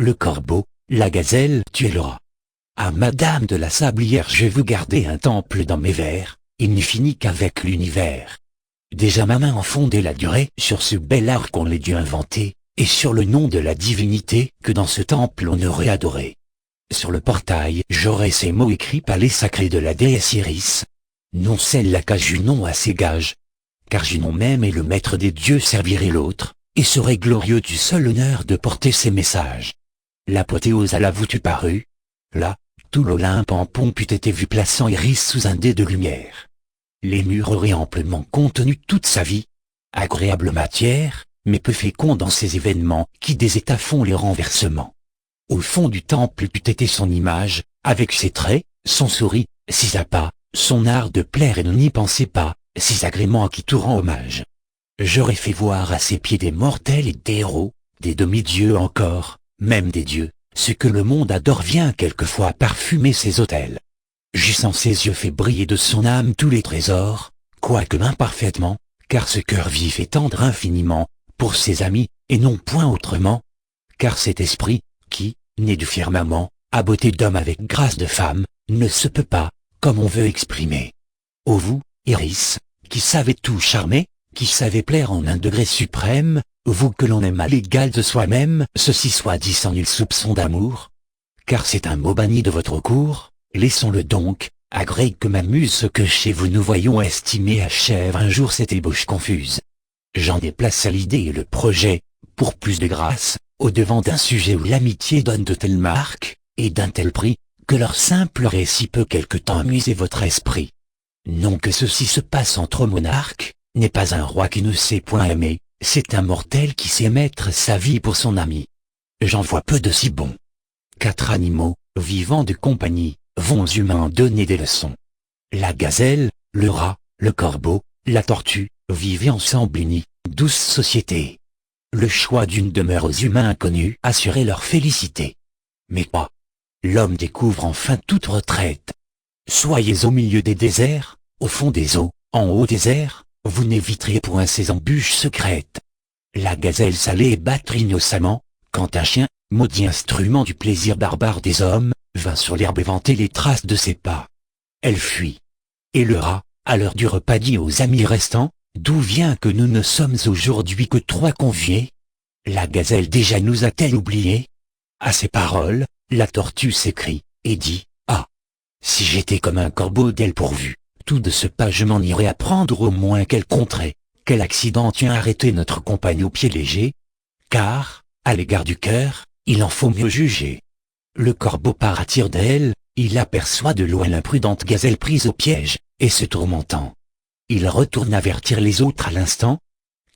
le corbeau, la gazelle, tu es le rat. À Madame de la Sablière je veux garder un temple dans mes vers, il n'est fini qu'avec l'univers. Déjà ma main en fondait la durée sur ce bel art qu'on les dû inventer, et sur le nom de la divinité que dans ce temple on aurait adoré. Sur le portail j'aurais ces mots écrits par les sacrés de la déesse Iris. Non celle-là qu'à Junon à ses gages. Car Junon même est le maître des dieux servirait l'autre, et serait glorieux du seul honneur de porter ses messages. L'apothéose à la voûte parut. Là, tout l'Olympe en pompe eût été vu plaçant Iris sous un dé de lumière. Les murs auraient amplement contenu toute sa vie. Agréable matière, mais peu fécond dans ces événements qui des états font les renversements. Au fond du temple eût été son image, avec ses traits, son souris, ses appas, son art de plaire et ne n'y pensez pas, ses agréments à qui tout rend hommage. J'aurais fait voir à ses pieds des mortels et des héros, des demi-dieux encore, même des dieux, ce que le monde adore vient quelquefois parfumer ses autels. J'eusse en ses yeux fait briller de son âme tous les trésors, quoique imparfaitement, car ce cœur vif et tendre infiniment, pour ses amis, et non point autrement, car cet esprit, qui, né du firmament, a beauté d'homme avec grâce de femme, ne se peut pas, comme on veut exprimer. Ô vous, Iris, qui savez tout charmer, qui savez plaire en un degré suprême, vous que l'on aime à l'égal de soi-même, ceci soit dit sans nul soupçon d'amour. Car c'est un mot banni de votre cour, laissons-le donc, agrée que m'amuse ce que chez vous nous voyons estimer achève un jour cette ébauche confuse. J'en déplace à l'idée et le projet, pour plus de grâce, au-devant d'un sujet où l'amitié donne de telles marques, et d'un tel prix, que leur simple récit peut quelque temps amuser votre esprit. Non que ceci se passe entre monarques, n'est pas un roi qui ne sait point aimer, c'est un mortel qui sait mettre sa vie pour son ami. J'en vois peu de si bons. 4 animaux, vivants de compagnie, vont aux humains donner des leçons. La gazelle, le rat, le corbeau, la tortue, vivaient ensemble unis, douce société. Le choix d'une demeure aux humains inconnus assurait leur félicité. Mais quoi? L'homme découvre enfin toute retraite. Soyez au milieu des déserts, au fond des eaux, en haut des airs, vous n'éviterez point ces embûches secrètes. La gazelle salée et battre innocemment, quand un chien, maudit instrument du plaisir barbare des hommes, vint sur l'herbe éventer les traces de ses pas. Elle fuit. Et le rat, à l'heure du repas dit aux amis restants, d'où vient que nous ne sommes aujourd'hui que 3 conviés? La gazelle déjà nous a-t-elle oubliés? À ces paroles, la tortue s'écrie, et dit, ah! Si j'étais comme un corbeau d'elle pourvu, tout de ce pas je m'en irais apprendre au moins quelle contrée, quel accident tient à arrêter notre compagne au pied léger, car, à l'égard du cœur, il en faut mieux juger. Le corbeau part à tire d'aile, il aperçoit de loin l'imprudente gazelle prise au piège, et se tourmentant. Il retourne avertir les autres à l'instant,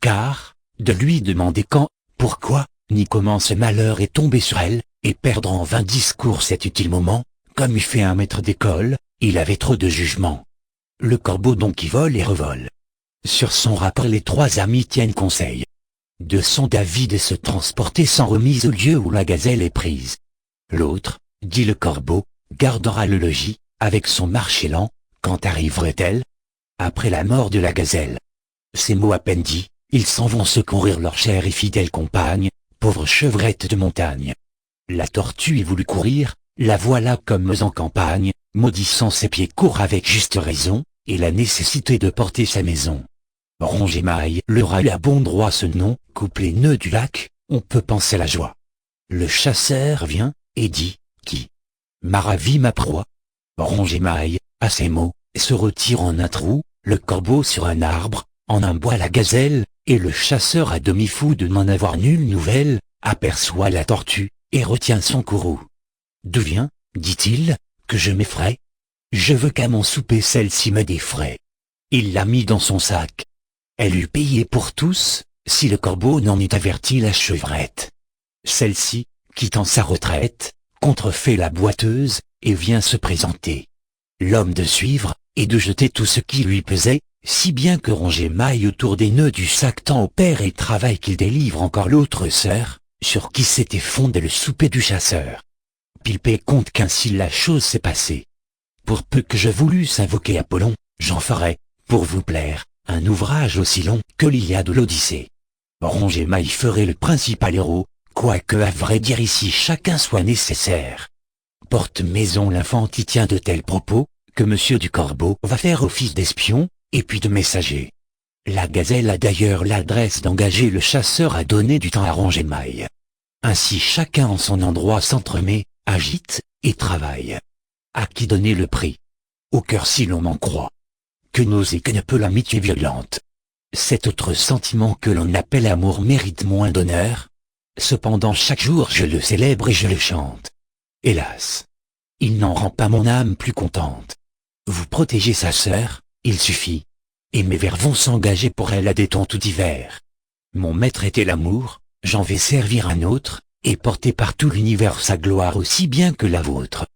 car, de lui demander quand, pourquoi, ni comment ce malheur est tombé sur elle, et perdre en vain discours cet utile moment, comme eût fait un maître d'école, il avait trop de jugement. Le corbeau donc y vole et revole. Sur son rapport les 3 amis tiennent conseil. De son d'avis de se transporter sans remise au lieu où la gazelle est prise. L'autre, dit le corbeau, gardera le logis, avec son marché lent, quand arriverait-elle? Après la mort de la gazelle. Ces mots à peine dits, ils s'en vont secourir leur chère et fidèle compagne, pauvre chevrette de montagne. La tortue y voulut courir, la voilà comme en campagne, maudissant ses pieds courts avec juste raison, et la nécessité de porter sa maison. Ronge-émail, le rat a bon droit ce nom, coupe les nœuds du lac, on peut penser la joie. Le chasseur vient, et dit, qui m'a ravi ma proie. Ronge-émail, à ces mots, se retire en un trou, le corbeau sur un arbre, en un bois la gazelle, et le chasseur à demi fou de n'en avoir nulle nouvelle, aperçoit la tortue, et retient son courroux. D'où vient, dit-il, que je m'effraie? Je veux qu'à mon souper celle-ci me défraie. Il l'a mis dans son sac. Elle eût payé pour tous, si le corbeau n'en eût averti la chevrette. Celle-ci, quittant sa retraite, contrefait la boiteuse, et vient se présenter. L'homme de suivre, et de jeter tout ce qui lui pesait, si bien que Ronge-émail autour des nœuds du sac tend au père et travaille qu'il délivre encore l'autre sœur, sur qui s'était fondé le souper du chasseur. Pilpé compte qu'ainsi la chose s'est passée. Pour peu que je voulusse invoquer Apollon, j'en ferais, pour vous plaire, un ouvrage aussi long que l'Iliade ou l'Odyssée. Ronge-émail ferait le principal héros, Quoique à vrai dire ici chacun soit nécessaire. Porte-maison l'infant y tient de tels propos, que monsieur du Corbeau va faire office d'espion, et puis de messager. La gazelle a d'ailleurs l'adresse d'engager le chasseur à donner du temps à ronger maille. Ainsi chacun en son endroit s'entremet, agite, et travaille. À qui donner le prix? Au cœur si l'on m'en croit. Que n'ose et que ne peut l'amitié violente. Cet autre sentiment que l'on appelle amour mérite moins d'honneur. Cependant chaque jour je le célèbre et je le chante. Hélas! Il n'en rend pas mon âme plus contente. Vous protégez sa sœur, il suffit. Et mes vers vont s'engager pour elle à des tons tout divers. Mon maître était l'amour, j'en vais servir un autre, et porter par tout l'univers sa gloire aussi bien que la vôtre.